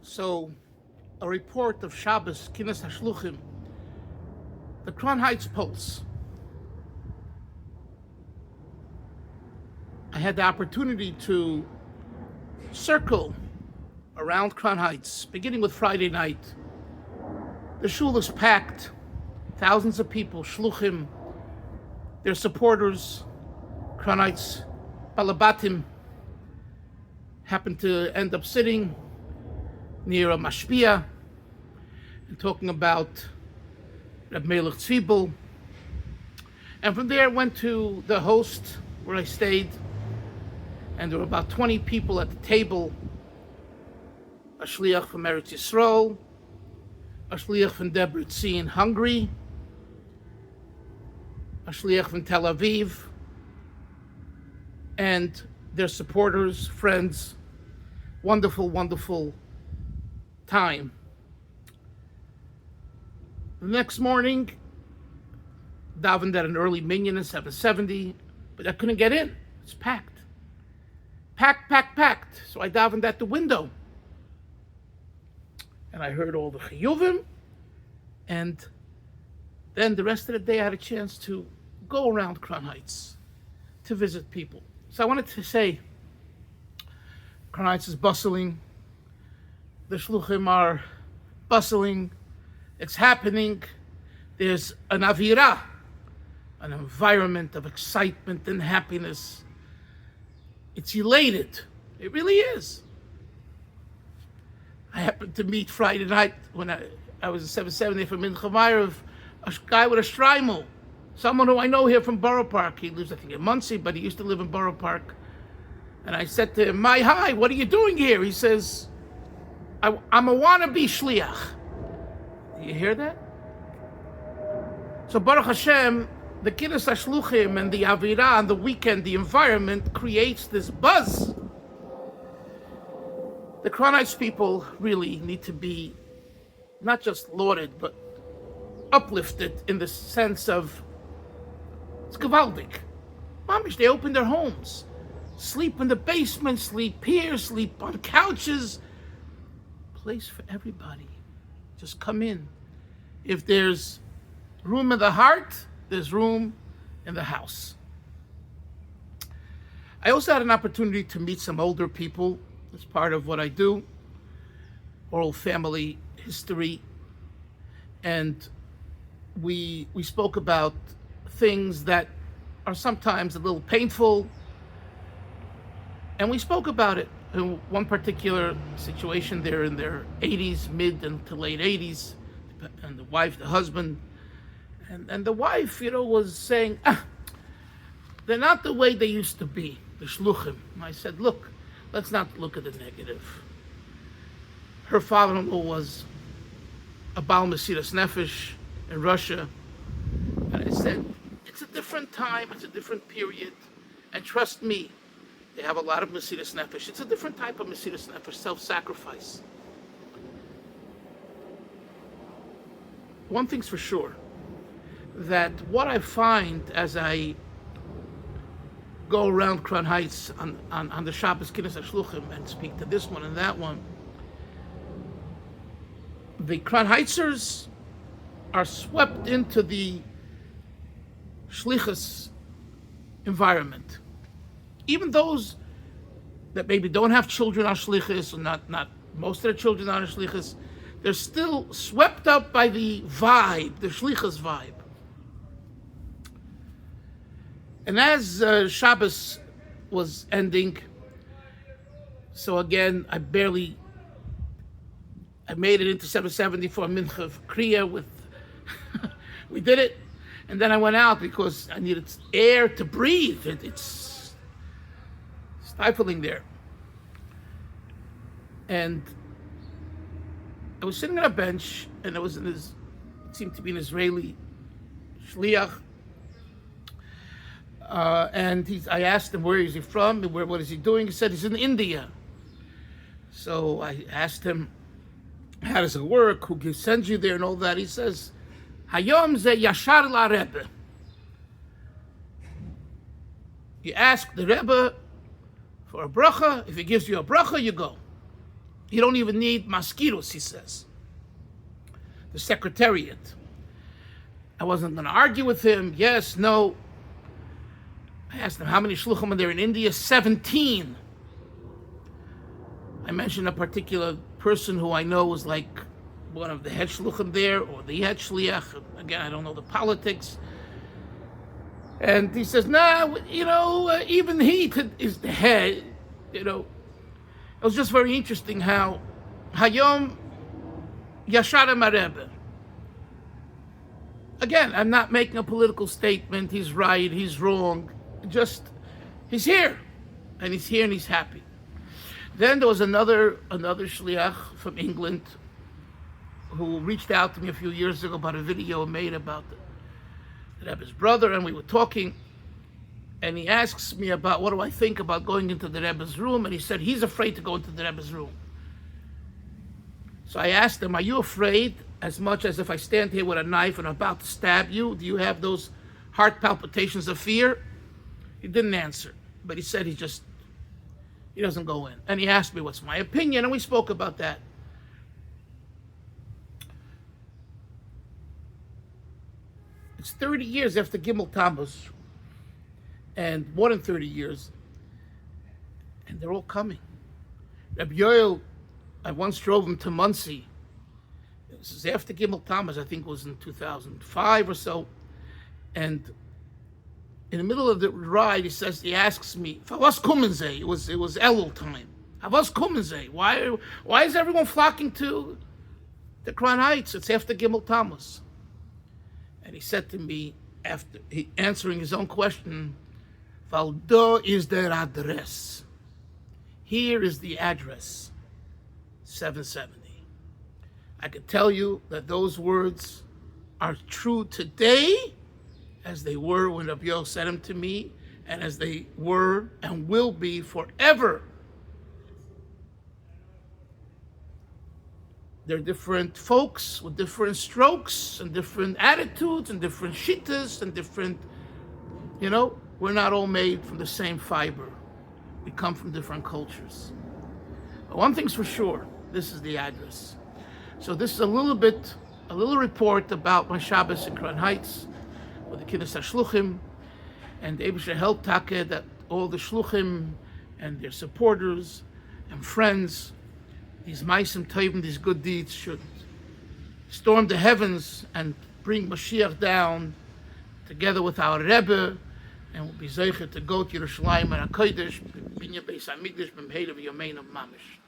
So, a report of Shabbos, Kinus HaShluchim, the Crown Heights Pulse. I had the opportunity to circle around Crown Heights, beginning with Friday night. The shul is packed, thousands of people, Shluchim, their supporters, Crown Heights Balabatim, happened to end up sitting near a mashpia and talking about Rabbi Melech Tzibel. And from there went to the host where I stayed, and there were about 20 people at the table. A shliach from Eretz Yisrael, a shliach from Debrecen in Hungary, a shliach from Tel Aviv, and their supporters, friends. Wonderful, wonderful time. The next morning, davened at an early minyan at 7:70, but I couldn't get in. It's packed. Packed. So I davened at the window. And I heard all the chiyuvim, and then the rest of the day I had a chance to go around Crown Heights to visit people. So I wanted to say, Crown Heights is bustling, the Shluchim are bustling, it's happening, there's an avira, an environment of excitement and happiness. It's elated, it really is. I happened to meet Friday night when I was at 770 from Mincha Ma'ariv, a guy with a shtreimel, someone who I know here from Borough Park. He lives, I think, in Muncie, but he used to live in Borough Park. And I said to him, hi, what are you doing here? He says, I'm a wannabe shliach. Do you hear that? So Baruch Hashem, the Kinus HaShluchim and the Avirah on the weekend, the environment creates this buzz. The Crown Heights people really need to be not just lauded, but uplifted in the sense of, it's gewaldig. Mamish, they open their homes, sleep in the basement, sleep here, sleep on couches. Place for everybody. Just come in. If there's room in the heart, there's room in the house. I also had an opportunity to meet some older people as part of what I do, oral family history, and we spoke about things that are sometimes a little painful, and we spoke about it in one particular situation. They're in their 80s, mid and to late 80s, and the wife, the husband, and the wife, was saying, they're not the way they used to be, the shluchim. And I said, look, let's not look at the negative. Her father-in-law was a Baal Mesiras Nefesh in Russia. And I said, it's a different time, it's a different period. And trust me, they have a lot of Mesiras Nefesh. It's a different type of Mesiras Nefesh, self-sacrifice. One thing's for sure, that what I find as I go around Crown Heights on the Shabbos Kinus HaShluchim and speak to this one and that one, the Crown Heitzers are swept into the shlichus environment. Even those that maybe don't have children on shlichus, or not most of their children on shlichus, they're still swept up by the vibe, the shlichus vibe. And as Shabbos was ending, so again, I made it into 770 for a mincha of kriya with, we did it, and then I went out because I needed air to breathe. It's stifling there. And I was sitting on a bench, and it seemed to be an Israeli shliach. And I asked him, where is he from? What is he doing? He said, he's in India. So I asked him, how does it work? Who sends you there and all that? He says, Hayom ze yashar la Rebbe. You ask the Rebbe for a bracha. If he gives you a bracha, you go. You don't even need mosquitoes, he says. The secretariat. I wasn't going to argue with him. Yes, no. I asked him how many shluchim are there in India. 17. I mentioned a particular person who I know was like one of the head shluchim there, or the head shliach. Again, I don't know the politics. And he says, nah, even he is the head. It was just very interesting how Hayom Yasharem Rebbe. Again, I'm not making a political statement. He's right, he's wrong. Just, he's here. And he's here and he's happy. Then there was another shliach from England who reached out to me a few years ago about a video I made about the Rebbe's brother, and we were talking, and he asks me about what do I think about going into the Rebbe's room, and he said he's afraid to go into the Rebbe's room. So I asked him, are you afraid as much as if I stand here with a knife and I'm about to stab you? Do you have those heart palpitations of fear? He didn't answer, but he said he doesn't go in. And he asked me what's my opinion, and we spoke about that. It's 30 years after Gimel Tammuz, and more than 30 years, and they're all coming. Rabbi Yoel, I once drove him to Muncie. This is after Gimel Tammuz, I think it was in 2005 or so, and in the middle of the ride, he asks me, "Havas kommen ze?" It was Elul time. Havas kommen ze? Why is everyone flocking to the Crown Heights? It's after Gimel Tammuz. And he said to me, after answering his own question, "Valdo is their address. Here is the address, 770." I could tell you that those words are true today, as they were when Rabbi Yoel said them to me, and as they were and will be forever. They're different folks with different strokes and different attitudes and different shittas and different, we're not all made from the same fiber. We come from different cultures. But one thing's for sure, this is the address. So this is a little report about my Shabbos in Crown Heights, with the Kinus HaShluchim, and the Eibusher helped Take that all the Shluchim and their supporters and friends, these Maisim Tovim, these good deeds, should storm the heavens and bring Mashiach down together with our Rebbe, and we'll be zeicher to go to Yerushalayim and HaKodesh, Binyan Beis HaMikdash, B'mheira V'Yomein of Mamish.